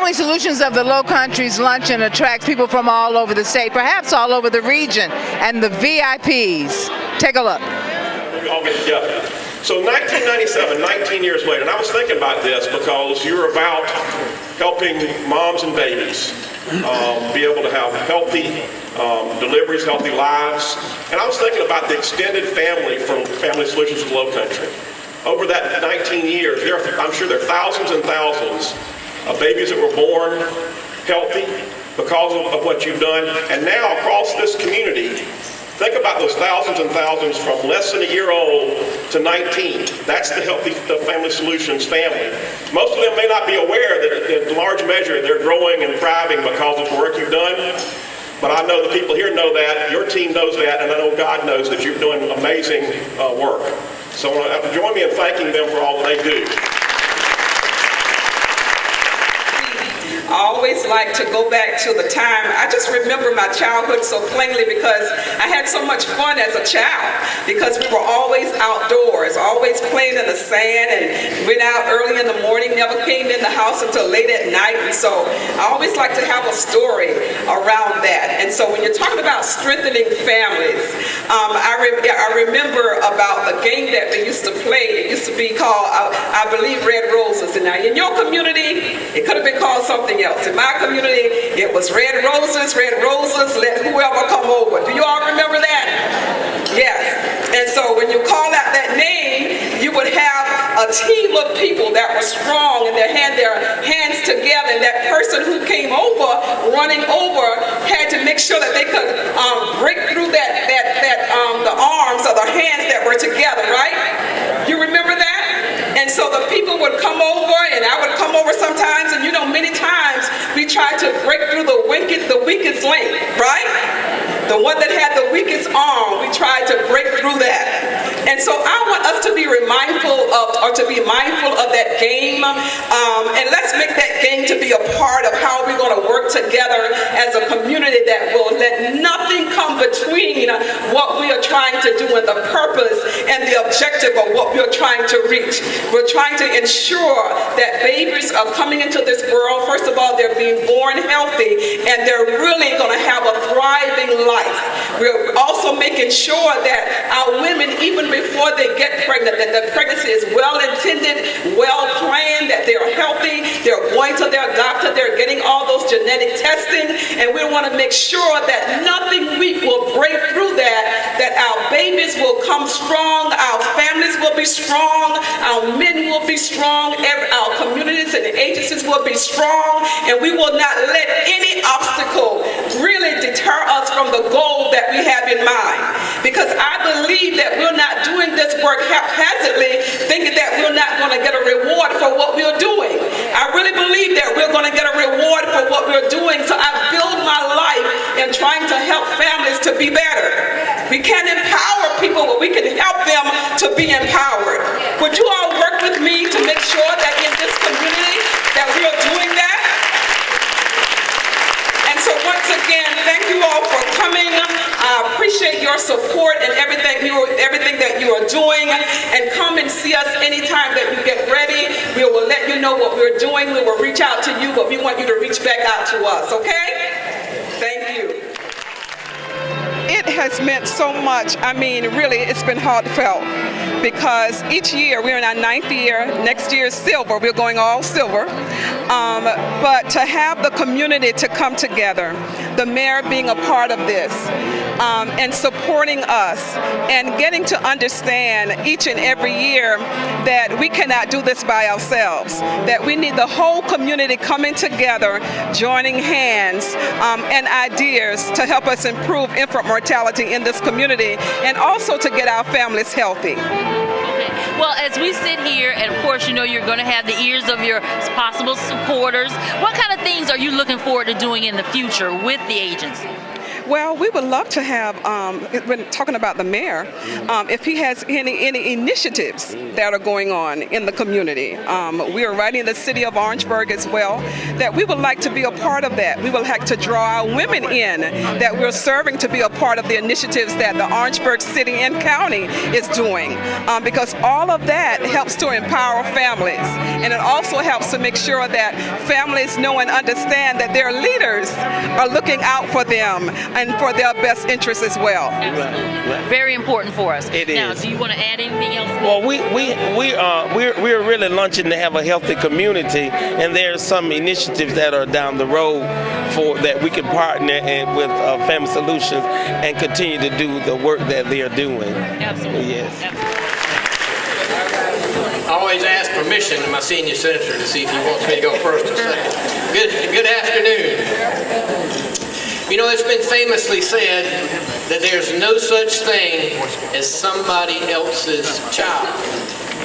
Family Solutions of the Low Country's Luncheon attracts people from all over the state, perhaps all over the region, and the VIPs. Take a look. We all get together. So 1997, 19 years later, and I was thinking about this because you're about helping moms and babies be able to have healthy deliveries, healthy lives. And I was thinking about the extended family from Family Solutions of the Low Country. Over that 19 years, I'm sure there are thousands and thousands of babies that were born healthy because of what you've done. And now across this community, think about those thousands and thousands from less than a year old to 19. That's the Family Solutions family. Most of them may not be aware that in large measure they're growing and thriving because of the work you've done. But I know the people here know that, your team knows that, and I know God knows that you're doing amazing work. So join me in thanking them for all that they do. I always like to go back to the time. I just remember my childhood so plainly because I had so much fun as a child because we were always outdoors, always playing in the sand and went out early in the morning, never came in the house until late at night. And so I always like to have a story around that. And so when you're talking about strengthening families, I remember about a game that we used to play. It used to be called, I believe, Red Roses. And now in your community, it could have been called something else. In my community, it was red roses, let whoever come over. Do you all remember that? Yes. And so when you call out that name, you would have a team of people that were strong and they had their hands together. And that person who came over, running over, had to make sure that they could break through the arms or the hands that were together, right? You remember that? And so the people would come over, and I would come over sometimes, and many times we tried to break through the weakest link, right? The one that had the weakest arm, we tried to break through that. And so I want us to be mindful of that game, and let's make that game to be a part of how we're going to work together as a community that will let nothing come between what we are trying to do and the purpose and the objective of what we're trying to reach. We're trying to ensure that babies are coming into this world. First of all, they're being born healthy, and they're really going to have a thriving life. We're also making sure that our women, even before they get pregnant, that the pregnancy is well intended, well planned, that they're healthy, they're going to their doctor, they're getting all those genetic testing, and we want to make sure that nothing weak will break through that our babies will come strong, our families will be strong, our men will be strong, our communities and agencies will be strong, and we will not let any obstacle really deter us from the goal that we have in mind. Because I believe that we're not doing this work haphazardly, thinking that we're not going to get a reward for what we're doing. I really believe that we're going to get a reward for what we're doing, so I build my life in trying to help families to be better. We can't empower people, but we can help them to be empowered. Would you all work with me to make sure that in this community that we are doing that? And so once again, thank you all for coming. I appreciate your support and everything that you are doing. And come and see us anytime that you get ready. We will let you know what we're doing. We will reach out to you, but we want you to reach back out to us, okay? Thank you. It has meant so much. I mean, really, it's been heartfelt because each year, we're in our 9th year. Next year is silver. We're going all silver. But to have the community to come together, the mayor being a part of this, and supporting us and getting to understand each and every year that we cannot do this by ourselves, that we need the whole community coming together, joining hands and ideas to help us improve infant mortality in this community and also to get our families healthy. Well, as we sit here, and of course, you're going to have the ears of your possible supporters, what kind of things are you looking forward to doing in the future with the agency? Well, we would love to have, when talking about the mayor, if he has any initiatives that are going on in the community. We are right in the city of Orangeburg as well, that we would like to be a part of that. We would like to draw our women in that we're serving to be a part of the initiatives that the Orangeburg City and County is doing, because all of that helps to empower families, and it also helps to make sure that families know and understand that their leaders are looking out for them and for their best interests as well. Absolutely. Very important for us. It now, is. do you want to add anything else? Well, we're really lunching to have a healthy community, and there's some initiatives that are down the road for that we can partner and with Family Solutions and continue to do the work that they are doing. Absolutely. Yes. I always ask permission to my senior senator to see if he wants me to go first or second. Good afternoon. You know, it's been famously said that there's no such thing as somebody else's child.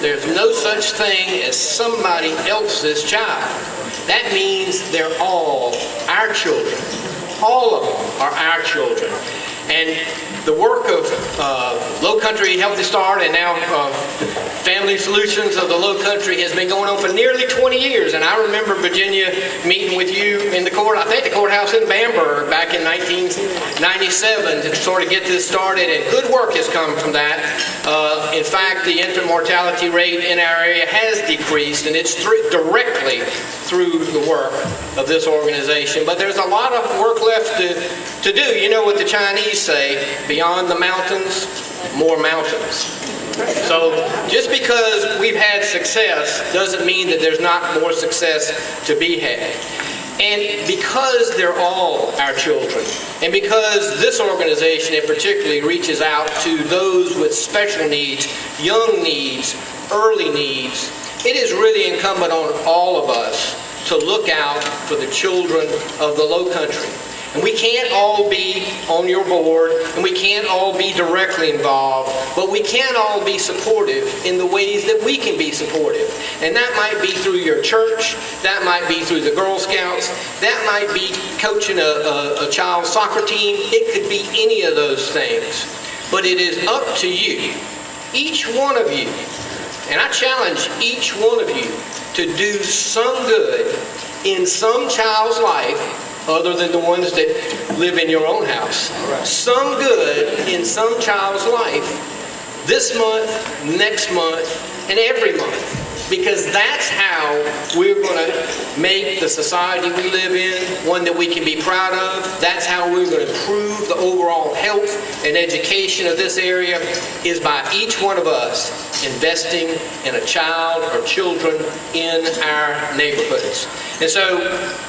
There's no such thing as somebody else's child. That means they're all our children. All of them are our children. And the work of Low Country Healthy Start and now Family Solutions of the Low Country has been going on for nearly 20 years. And I remember, Virginia, meeting with you in the courthouse in Bamberg back in 1997 to sort of get this started. And good work has come from that. In fact, the infant mortality rate in our area has decreased, and it's directly through the work of this organization. But there's a lot of work left to do. You know what the Chinese say, beyond the mountains, more mountains. So just because we've had success doesn't mean that there's not more success to be had. And because they're all our children, and because this organization in particular reaches out to those with special needs, young needs, early needs, it is really incumbent on all of us to look out for the children of the Low Country. And we can't all be on your board, and we can't all be directly involved, but we can all be supportive in the ways that we can be supportive. And that might be through your church, that might be through the Girl Scouts, that might be coaching a child's soccer team. It could be any of those things. But it is up to you, each one of you, and I challenge each one of you to do some good in some child's life other than the ones that live in your own house. Some good in some child's life this month, next month, and every month. Because that's how we're going to make the society we live in one that we can be proud of. That's how we're going to improve the overall health and education of this area, is by each one of us investing in a child or children in our neighborhoods. And so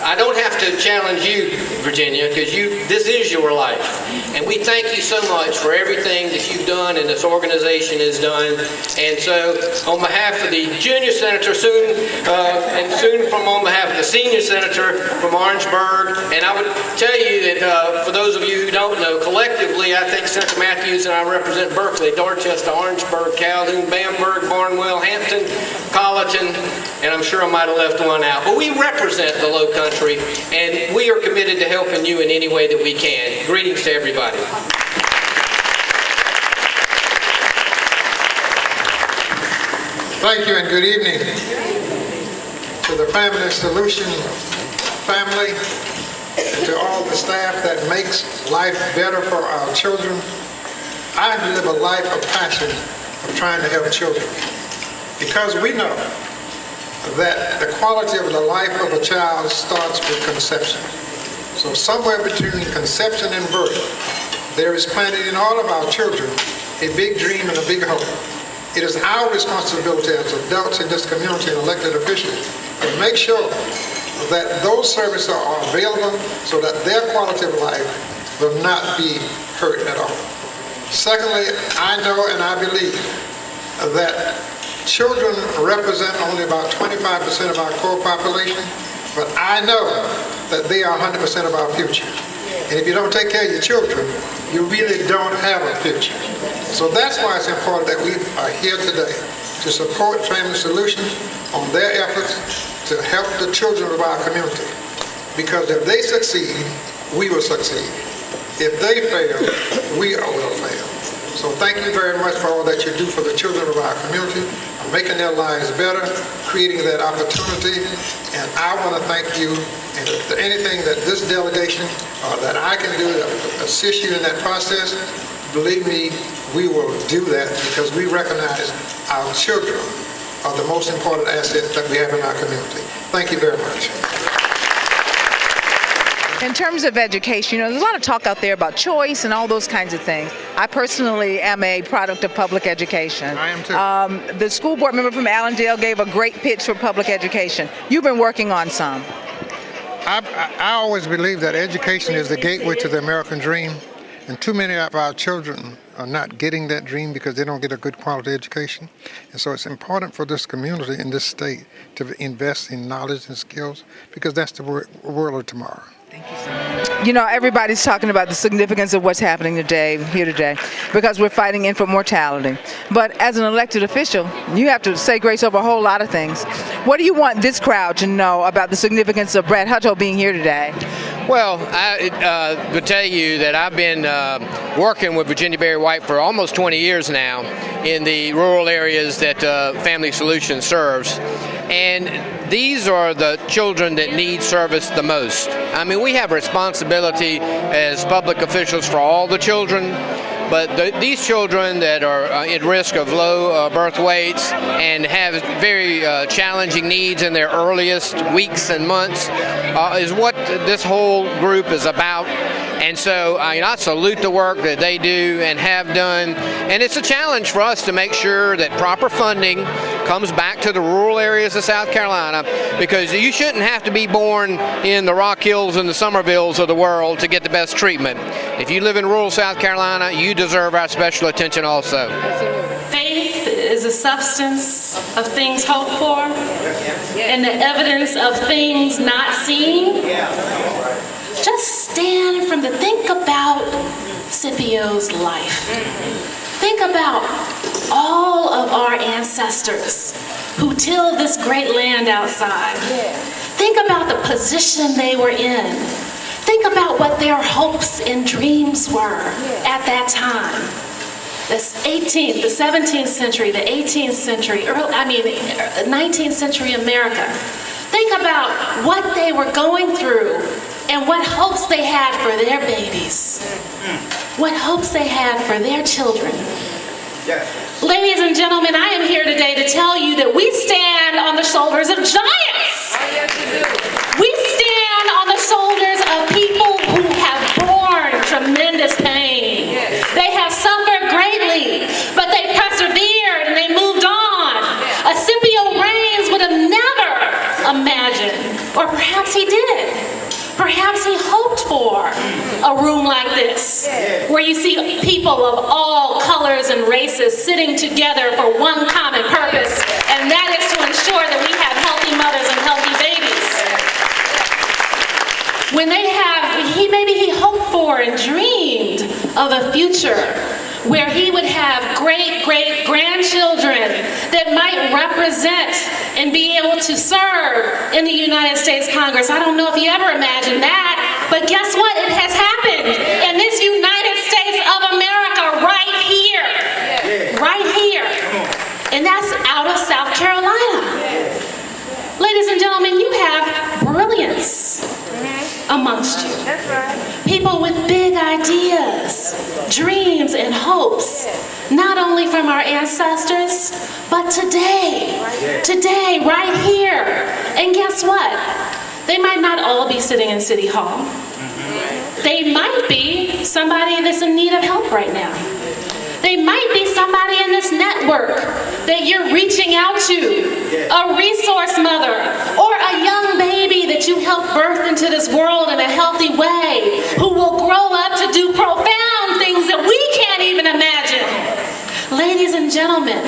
I don't have to challenge you, Virginia, because this is your life. And we thank you so much for everything that you've done and this organization has done. And so on behalf of the junior senator soon, and soon on behalf of the senior senator from Orangeburg, and I would tell you that for those of you who don't know, collectively I think Senator Matthews and I represent Berkeley, Dorchester, Orangeburg, Calhoun, Bamberg, Barnwell, Hampton, Colleton, and I'm sure I might have left one out. But we represent the Low Country, and we are committed to helping you in any way that we can. Greetings to everybody. Thank you and good evening to the Family Solution family, and to all the staff that makes life better for our children. I live a life of passion of trying to help children, because we know that the quality of the life of a child starts with conception. So somewhere between conception and birth, there is planted in all of our children a big dream and a big hope. It is our responsibility as adults in this community and elected officials to make sure that those services are available so that their quality of life will not be hurt at all. Secondly, I know and I believe that children represent only about 25% of our core population, but I know that they are 100% of our future. And if you don't take care of your children, you really don't have a future. So that's why it's important that we are here today to support Family Solutions on their efforts to help the children of our community. Because if they succeed, we will succeed. If they fail, we will fail. So thank you very much for all that you do for the children of our community, making their lives better, creating that opportunity. And I want to thank you. And if there's anything that this delegation that I can do to assist you in that process, believe me, we will do that because we recognize our children are the most important asset that we have in our community. Thank you very much. In terms of education, there's a lot of talk out there about choice and all those kinds of things. I personally am a product of public education. I am too. The school board member from Allendale gave a great pitch for public education. You've been working on some. I always believe that education is the gateway to the American dream, and too many of our children are not getting that dream because they don't get a good quality education. And so it's important for this community in this state to invest in knowledge and skills because that's the world of tomorrow. Thank you so much. Everybody's talking about the significance of what's happening here today, because we're fighting infant mortality. But as an elected official, you have to say grace over a whole lot of things. What do you want this crowd to know about the significance of Brad Hutto being here today? Well, I would tell you that I've been working with Virginia Berry White for almost 20 years now in the rural areas that Family Solutions serves. And these are the children that need service the most. I mean, we have a responsibility as public officials for all the children, but these children that are at risk of low birth weights and have very challenging needs in their earliest weeks and months is what this whole group is about. And so I salute the work that they do and have done. And it's a challenge for us to make sure that proper funding comes back to the rural areas of South Carolina, because you shouldn't have to be born in the Rock Hills and the Somervilles of the world to get the best treatment. If you live in rural South Carolina, you deserve our special attention also. Faith is a substance of things hoped for and the evidence of things not seen. Just stand think about Scipio's life. Think about all of our ancestors who tilled this great land outside. Think about the position they were in. Think about what their hopes and dreams were at that time. The 18th, the 17th century, the 18th century, 19th century America. Think about what they were going through and what hopes they had for their babies. What hopes they had for their children. Ladies and gentlemen, I am here today to tell you that we stand on the shoulders of giants. We stand on the shoulders of people who have borne tremendous pain. They have suffered greatly, but they persevered and they moved on. A Scipio Reigns would have never imagined, or perhaps he did. Perhaps he hoped for a room like this, where you see people of all colors and races sitting together for one common purpose, and that is to ensure that we have healthy mothers and healthy babies. When maybe he hoped for and dreamed of a future where he would have great-great-grandchildren that might represent and be able to serve in the United States Congress. I don't know if you ever imagined that, but guess what? It has happened in this United States of America right here. Right here. And that's out of South Carolina. Ladies and gentlemen, you have brilliance amongst you. That's right. People with big ideas, dreams, and hopes, not only from our ancestors, but today, right here. And guess what? They might not all be sitting in City Hall. They might be somebody that's in need of help right now. They might be somebody in this network that you're reaching out to, a resource mother, or a young baby that you helped birth into this world in a healthy way, who will grow up to do profound things that we can't even imagine. Ladies and gentlemen,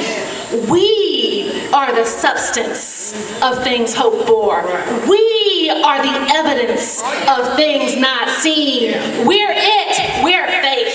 we are the substance of things hoped for. We are the evidence of things not seen. We're it. We're faith.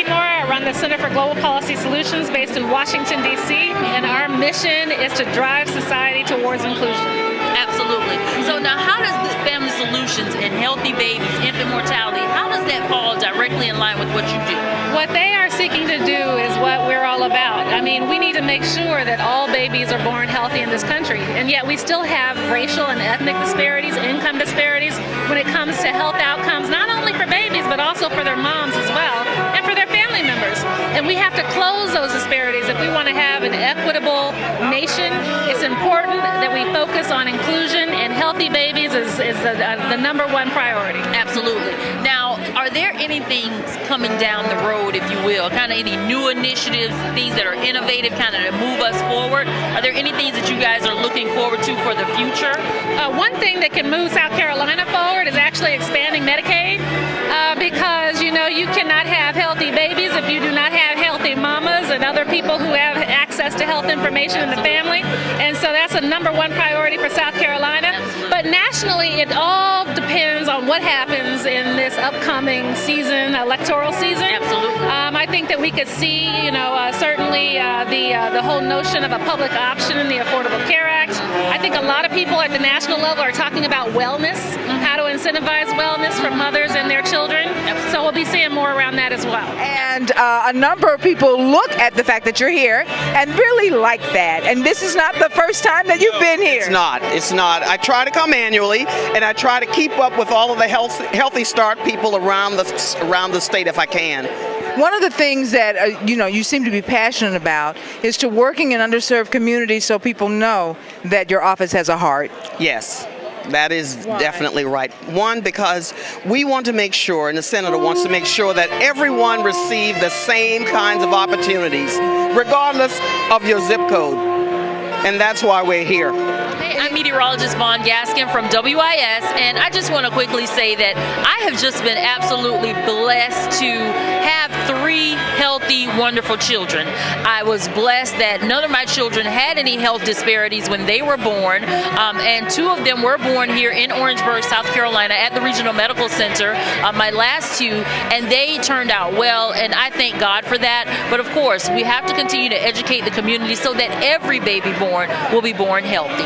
I run the Center for Global Policy Solutions based in Washington, D.C., and our mission is to drive society towards inclusion. Absolutely. So now, how does the Family Solutions and healthy babies, infant mortality, how does that fall directly in line with what you do? What they are seeking to do is what we're all about. I mean, we need to make sure that all babies are born healthy in this country, and yet we still have racial and ethnic disparities, income disparities when it comes to health outcomes, not only for babies, but also for their moms as well, and for their family members. And we have to close those disparities if we want to have an equitable nation. It's important that we focus on inclusion, and healthy babies is the number one priority. Absolutely. Now, are there any things coming down the road, if you will, kind of any new initiatives, things that are innovative, kind of to move us forward? Are there any things that you guys are looking forward to for the future? One thing that can move South Carolina forward is actually expanding Medicaid, because you cannot have healthy babies if you do not have healthy mamas and other people who have access to health information in the family. And so that's a number one priority for South Carolina. But nationally, it all depends on what happens in this upcoming season, electoral season. Absolutely. I think that we could see, certainly the whole notion of a public option in the Affordable Care Act. I think a lot of people at the national level are talking about wellness, how to incentivize wellness for mothers and their children. So we'll be seeing more around that as well. And a number of people look at the fact that you're here and really like that. And this is not the first time that you've been here. It's not. I try to come annually, and I try to keep up with all of the Healthy Start people around the state if I can. One of the things that you seem to be passionate about is to working in underserved communities so people know that your office has a heart. Yes. That is definitely right. One, because we want to make sure, and the senator wants to make sure, that everyone receive the same kinds of opportunities, regardless of your zip code. And that's why we're here. Hey, I'm meteorologist Vaughn Gaskin from WIS, and I just want to quickly say that I have just been absolutely blessed to have 3 healthy, wonderful children. I was blessed that none of my children had any health disparities when they were born, and 2 of them were born here in Orangeburg, South Carolina, at the Regional Medical Center, my last 2, and they turned out well, and I thank God for that. But of course, we have to continue to educate the community so that every baby born will be born healthy.